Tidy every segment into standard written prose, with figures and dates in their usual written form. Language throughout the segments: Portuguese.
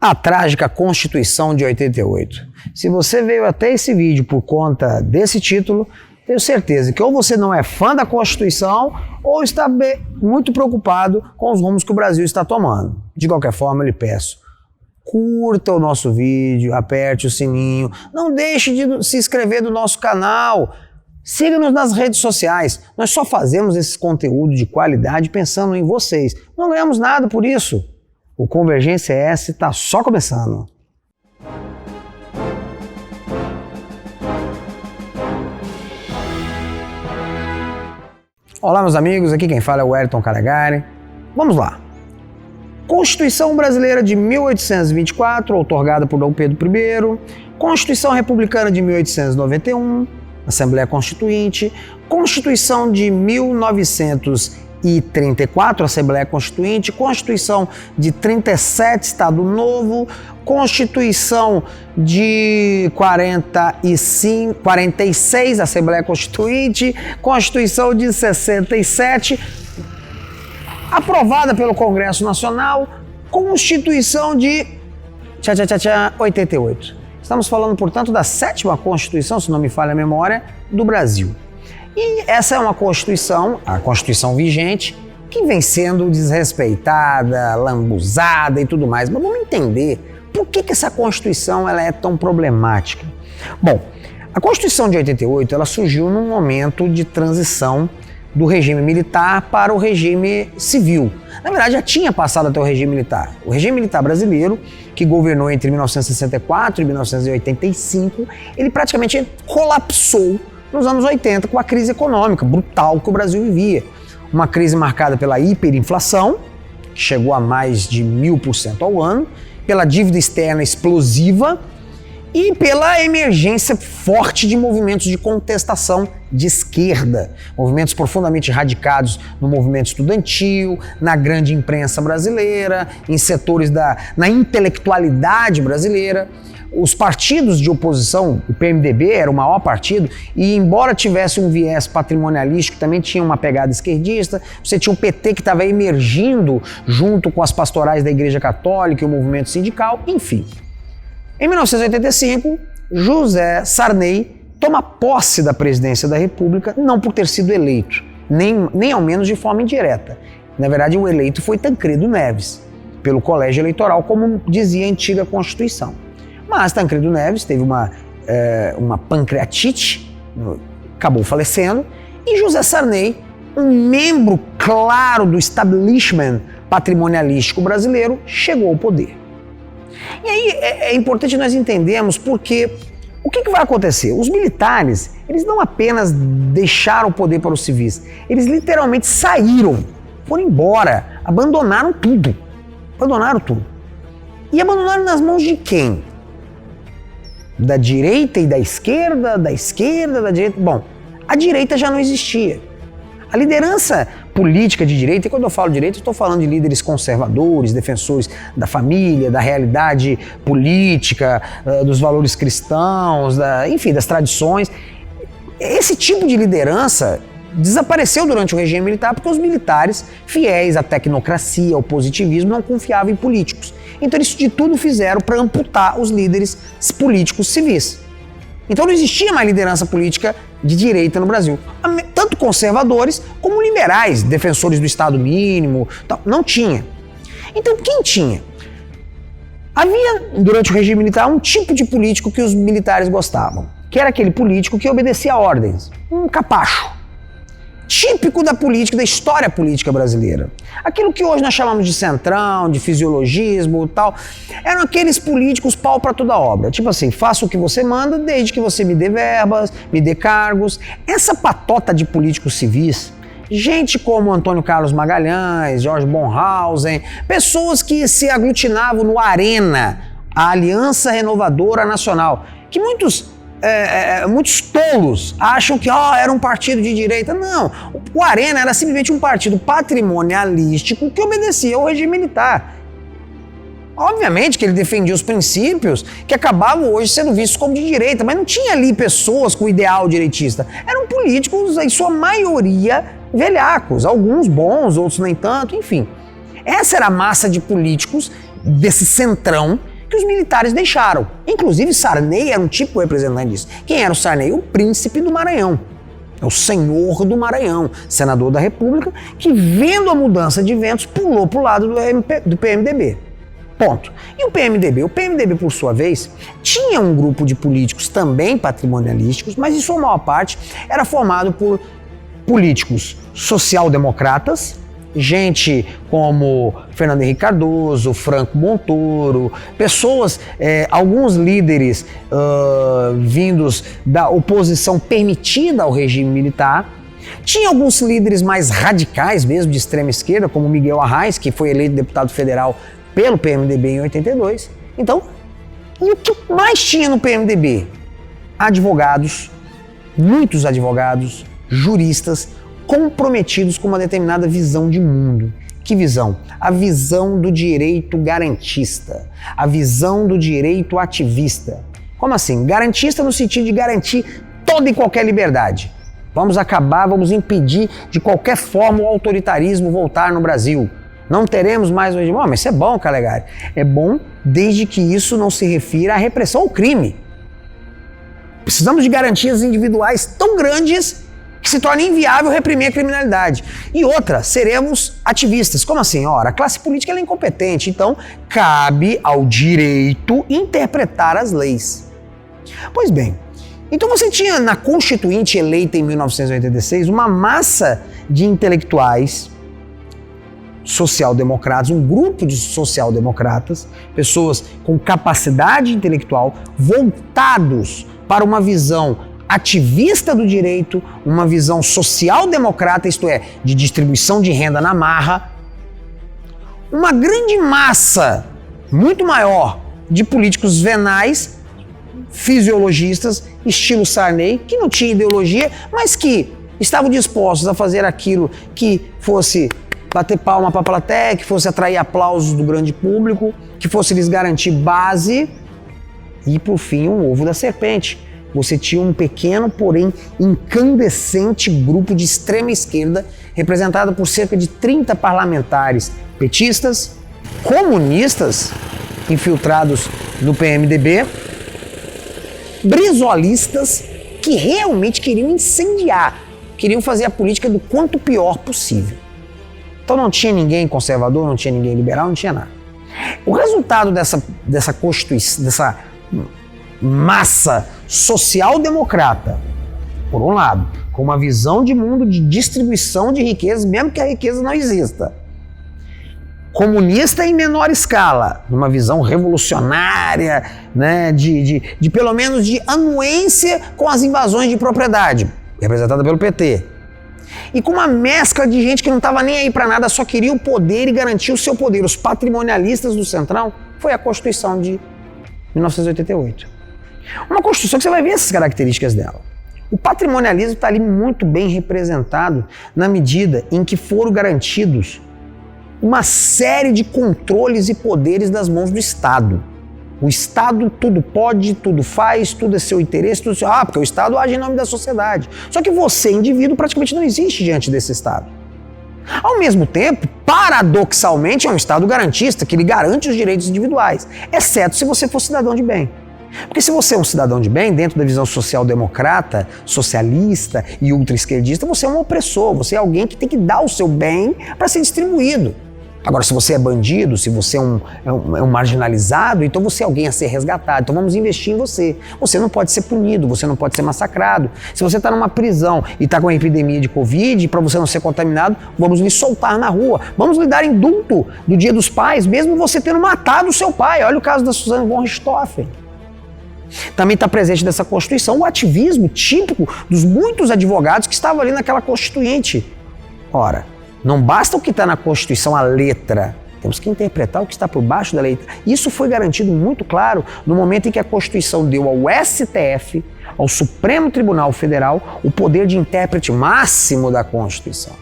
A trágica Constituição de 88. Se você veio até esse vídeo por conta desse título, tenho certeza que ou você não é fã da Constituição ou está muito preocupado com os rumos que o Brasil está tomando. De qualquer forma, eu lhe peço, curta o nosso vídeo, aperte o sininho, não deixe de se inscrever no nosso canal, siga-nos nas redes sociais. Nós só fazemos esse conteúdo de qualidade pensando em vocês. Não ganhamos nada por isso. O Convergência S está só começando. Olá, meus amigos, aqui quem fala é o Wellington Caragari. Vamos lá. Constituição Brasileira de 1824, outorgada por Dom Pedro I. Constituição Republicana de 1891, Assembleia Constituinte. Constituição de 1934, Assembleia Constituinte. Constituição de 37, Estado Novo. Constituição de 46, Assembleia Constituinte. Constituição de 67, aprovada pelo Congresso Nacional. Constituição de 88. Estamos falando, portanto, da 7ª Constituição, se não me falha a memória, do Brasil. E essa é uma Constituição, a Constituição vigente, que vem sendo desrespeitada, lambuzada e tudo mais. Mas vamos entender por que essa Constituição ela é tão problemática. Bom, a Constituição de 88 ela surgiu num momento de transição do regime militar para o regime civil. Na verdade, já tinha passado até o regime militar. O regime militar brasileiro, que governou entre 1964 e 1985, ele praticamente colapsou nos anos 80 com a crise econômica brutal que o Brasil vivia. Uma crise marcada pela hiperinflação, que chegou a mais de 1000% ao ano, pela dívida externa explosiva e pela emergência forte de movimentos de contestação de esquerda, movimentos profundamente radicados no movimento estudantil, na grande imprensa brasileira, em setores na intelectualidade brasileira. Os partidos de oposição, o PMDB era o maior partido, e embora tivesse um viés patrimonialístico, também tinha uma pegada esquerdista. Você tinha o PT que estava emergindo junto com as pastorais da Igreja Católica e o movimento sindical, enfim. Em 1985, José Sarney toma posse da presidência da República, não por ter sido eleito, nem ao menos de forma indireta. Na verdade, o eleito foi Tancredo Neves, pelo colégio eleitoral, como dizia a antiga Constituição. Mas Tancredo Neves teve uma pancreatite, acabou falecendo, e José Sarney, um membro claro do establishment patrimonialístico brasileiro, chegou ao poder. E aí é importante nós entendermos porque o que vai acontecer? Os militares, eles não apenas deixaram o poder para os civis, eles literalmente saíram, foram embora, abandonaram tudo. E abandonaram nas mãos de quem? Da direita e da esquerda, da direita. Bom, a direita já não existia. A liderança política de direita, e quando eu falo direita, eu estou falando de líderes conservadores, defensores da família, da realidade política, dos valores cristãos, enfim, das tradições. Esse tipo de liderança desapareceu durante o regime militar porque os militares, fiéis à tecnocracia, ao positivismo, não confiavam em políticos. Então eles de tudo fizeram para amputar os líderes políticos civis. Então não existia mais liderança política de direita no Brasil. Tanto conservadores como liberais, defensores do Estado mínimo, não tinha. Então quem tinha? Havia, durante o regime militar, um tipo de político que os militares gostavam, que era aquele político que obedecia a ordens, um capacho. Típico da política, da história política brasileira. Aquilo que hoje nós chamamos de centrão, de fisiologismo e tal, eram aqueles políticos pau para toda obra. Tipo assim, faça o que você manda desde que você me dê verbas, me dê cargos. Essa patota de políticos civis, gente como Antônio Carlos Magalhães, Jorge Bornhausen, pessoas que se aglutinavam no Arena, a Aliança Renovadora Nacional, que muitos tolos acham que era um partido de direita. Não, o Arena era simplesmente um partido patrimonialístico que obedecia ao regime militar. Obviamente que ele defendia os princípios que acabavam hoje sendo vistos como de direita, mas não tinha ali pessoas com ideal direitista. Eram políticos, em sua maioria, velhacos, alguns bons, outros nem tanto, enfim. Essa era a massa de políticos desse centrão que os militares deixaram. Inclusive Sarney era um típico representante disso. Quem era o Sarney? O príncipe do Maranhão. É o senhor do Maranhão, senador da República, que vendo a mudança de ventos pulou para o lado do PMDB. Ponto. E o PMDB? O PMDB, por sua vez, tinha um grupo de políticos também patrimonialísticos, mas em sua maior parte era formado por políticos social-democratas, gente como Fernando Henrique Cardoso, Franco Montoro, pessoas, alguns líderes vindos da oposição permitida ao regime militar. Tinha alguns líderes mais radicais mesmo, de extrema esquerda, como Miguel Arraes, que foi eleito deputado federal pelo PMDB em 82. Então, e o que mais tinha no PMDB? Advogados, muitos advogados, juristas, comprometidos com uma determinada visão de mundo. Que visão? A visão do direito garantista, a visão do direito ativista. Como assim? Garantista no sentido de garantir toda e qualquer liberdade. Vamos acabar, vamos impedir de qualquer forma o autoritarismo voltar no Brasil. Não teremos mais hoje. Mas isso é bom, Calegari. É bom desde que isso não se refira à repressão ao crime. Precisamos de garantias individuais tão grandes que se torna inviável reprimir a criminalidade. E outra, seremos ativistas. Como assim? Ora, a classe política ela é incompetente, então cabe ao direito interpretar as leis. Pois bem, então você tinha na Constituinte eleita em 1986 uma massa de intelectuais social-democratas, um grupo de social-democratas, pessoas com capacidade intelectual voltados para uma visão ativista do direito, uma visão social-democrata, isto é, de distribuição de renda na marra, uma grande massa, muito maior, de políticos venais, fisiologistas, estilo Sarney, que não tinha ideologia, mas que estavam dispostos a fazer aquilo que fosse bater palma para a plateia, que fosse atrair aplausos do grande público, que fosse lhes garantir base e, por fim, um ovo da serpente. Você tinha um pequeno, porém incandescente grupo de extrema esquerda, representado por cerca de 30 parlamentares petistas, comunistas, infiltrados no PMDB, brizolistas, que realmente queriam incendiar, queriam fazer a política do quanto pior possível. Então não tinha ninguém conservador, não tinha ninguém liberal, não tinha nada. O resultado dessa constituição, dessa massa social-democrata, por um lado, com uma visão de mundo de distribuição de riquezas, mesmo que a riqueza não exista. Comunista em menor escala, numa visão revolucionária, né, de pelo menos de anuência com as invasões de propriedade, representada pelo PT. E com uma mescla de gente que não estava nem aí para nada, só queria o poder e garantir o seu poder. Os patrimonialistas do Centrão foi a Constituição de 1988. Uma Constituição que você vai ver essas características dela. O patrimonialismo está ali muito bem representado na medida em que foram garantidos uma série de controles e poderes das mãos do Estado. O Estado tudo pode, tudo faz, tudo é seu interesse, tudo é seu... porque o Estado age em nome da sociedade. Só que você, indivíduo, praticamente não existe diante desse Estado. Ao mesmo tempo, paradoxalmente, é um Estado garantista, que lhe garante os direitos individuais, exceto se você for cidadão de bem. Porque se você é um cidadão de bem, dentro da visão social-democrata, socialista e ultra-esquerdista, você é um opressor, você é alguém que tem que dar o seu bem para ser distribuído. Agora, se você é bandido, se você é um marginalizado, então você é alguém a ser resgatado. Então vamos investir em você. Você não pode ser punido, você não pode ser massacrado. Se você está numa prisão e está com uma epidemia de Covid, para você não ser contaminado, vamos lhe soltar na rua. Vamos lhe dar indulto do Dia dos Pais, mesmo você tendo matado o seu pai. Olha o caso da Suzane von Richthofen. Também está presente nessa Constituição o ativismo típico dos muitos advogados que estavam ali naquela Constituinte. Ora, não basta o que está na Constituição, a letra. Temos que interpretar o que está por baixo da letra. Isso foi garantido muito claro no momento em que a Constituição deu ao STF, ao Supremo Tribunal Federal, o poder de intérprete máximo da Constituição.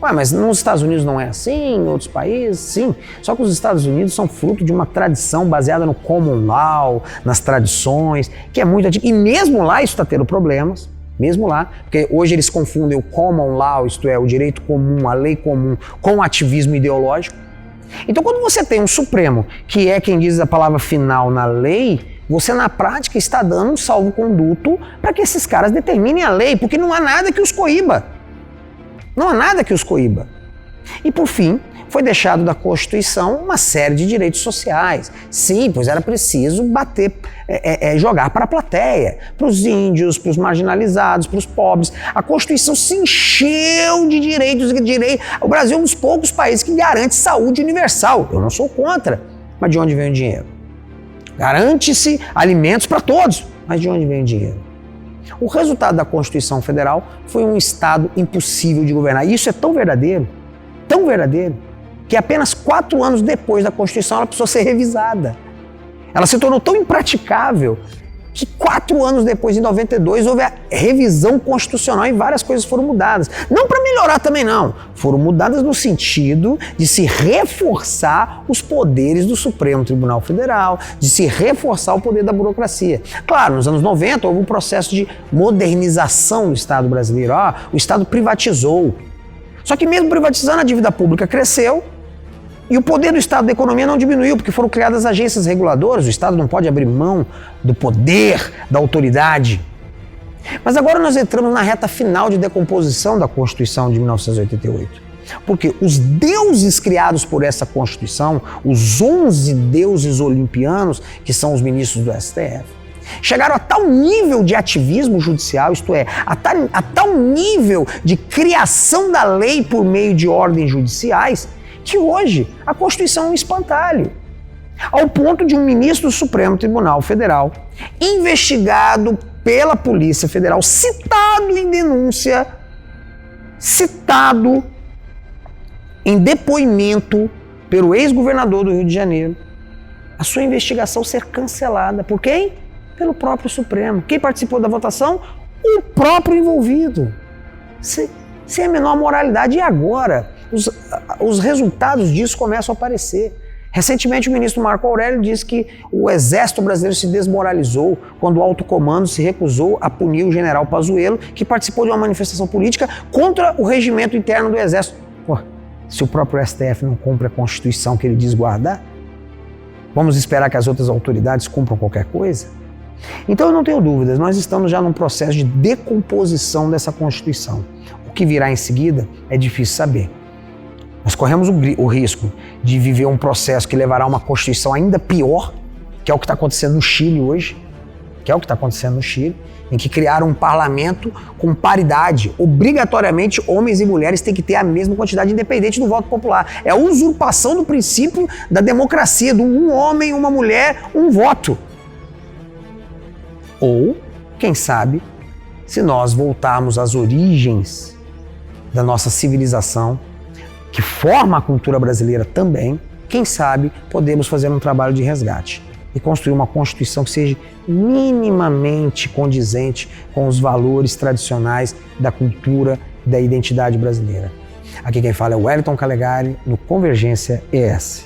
Mas nos Estados Unidos não é assim, em outros países, sim. Só que os Estados Unidos são fruto de uma tradição baseada no common law, nas tradições, que é muito antiga. E mesmo lá isso está tendo problemas. Mesmo lá, porque hoje eles confundem o common law, isto é, o direito comum, a lei comum, com o ativismo ideológico. Então, quando você tem um Supremo, que é quem diz a palavra final na lei, você na prática está dando um salvo-conduto para que esses caras determinem a lei, porque não há nada que os coíba. Não há nada que os coíba. E por fim, foi deixado da Constituição uma série de direitos sociais. Sim, pois era preciso jogar para a plateia, para os índios, para os marginalizados, para os pobres. A Constituição se encheu de direitos. O Brasil é um dos poucos países que garante saúde universal. Eu não sou contra, mas de onde vem o dinheiro? Garante-se alimentos para todos, mas de onde vem o dinheiro? O resultado da Constituição Federal foi um Estado impossível de governar. E isso é tão verdadeiro, que apenas 4 anos depois da Constituição ela precisou ser revisada. Ela se tornou tão impraticável que 4 anos depois, em 92, houve a revisão constitucional e várias coisas foram mudadas. Não para melhorar também não, foram mudadas no sentido de se reforçar os poderes do Supremo Tribunal Federal, de se reforçar o poder da burocracia. Claro, nos anos 90 houve um processo de modernização do Estado brasileiro. O Estado privatizou. Só que mesmo privatizando, a dívida pública cresceu e o poder do Estado da economia não diminuiu, porque foram criadas agências reguladoras. O Estado não pode abrir mão do poder, da autoridade. Mas agora nós entramos na reta final de decomposição da Constituição de 1988. Porque os deuses criados por essa Constituição, os 11 deuses olimpianos, que são os ministros do STF, chegaram a tal nível de ativismo judicial, isto é, a tal nível de criação da lei por meio de ordens judiciais, que hoje a Constituição é um espantalho. Ao ponto de um ministro do Supremo Tribunal Federal, investigado pela Polícia Federal, citado em denúncia, citado em depoimento pelo ex-governador do Rio de Janeiro, a sua investigação ser cancelada. Por quem? Pelo próprio Supremo. Quem participou da votação? O próprio envolvido. Sem a menor moralidade. E agora, os resultados disso começam a aparecer. Recentemente, o ministro Marco Aurélio disse que o Exército Brasileiro se desmoralizou quando o alto comando se recusou a punir o general Pazuello, que participou de uma manifestação política contra o regimento interno do Exército. Pô, se o próprio STF não cumpre a Constituição que ele diz guardar, vamos esperar que as outras autoridades cumpram qualquer coisa? Então eu não tenho dúvidas, nós estamos já num processo de decomposição dessa Constituição. O que virá em seguida é difícil saber. Nós corremos o risco de viver um processo que levará a uma Constituição ainda pior, que é o que está acontecendo no Chile hoje, em que criaram um parlamento com paridade. Obrigatoriamente, homens e mulheres têm que ter a mesma quantidade, independente do voto popular. É a usurpação do princípio da democracia, do um homem, uma mulher, um voto. Ou, quem sabe, se nós voltarmos às origens da nossa civilização, que forma a cultura brasileira também, quem sabe podemos fazer um trabalho de resgate e construir uma Constituição que seja minimamente condizente com os valores tradicionais da cultura e da identidade brasileira. Aqui quem fala é o Wellington Calegari, no Convergência ES.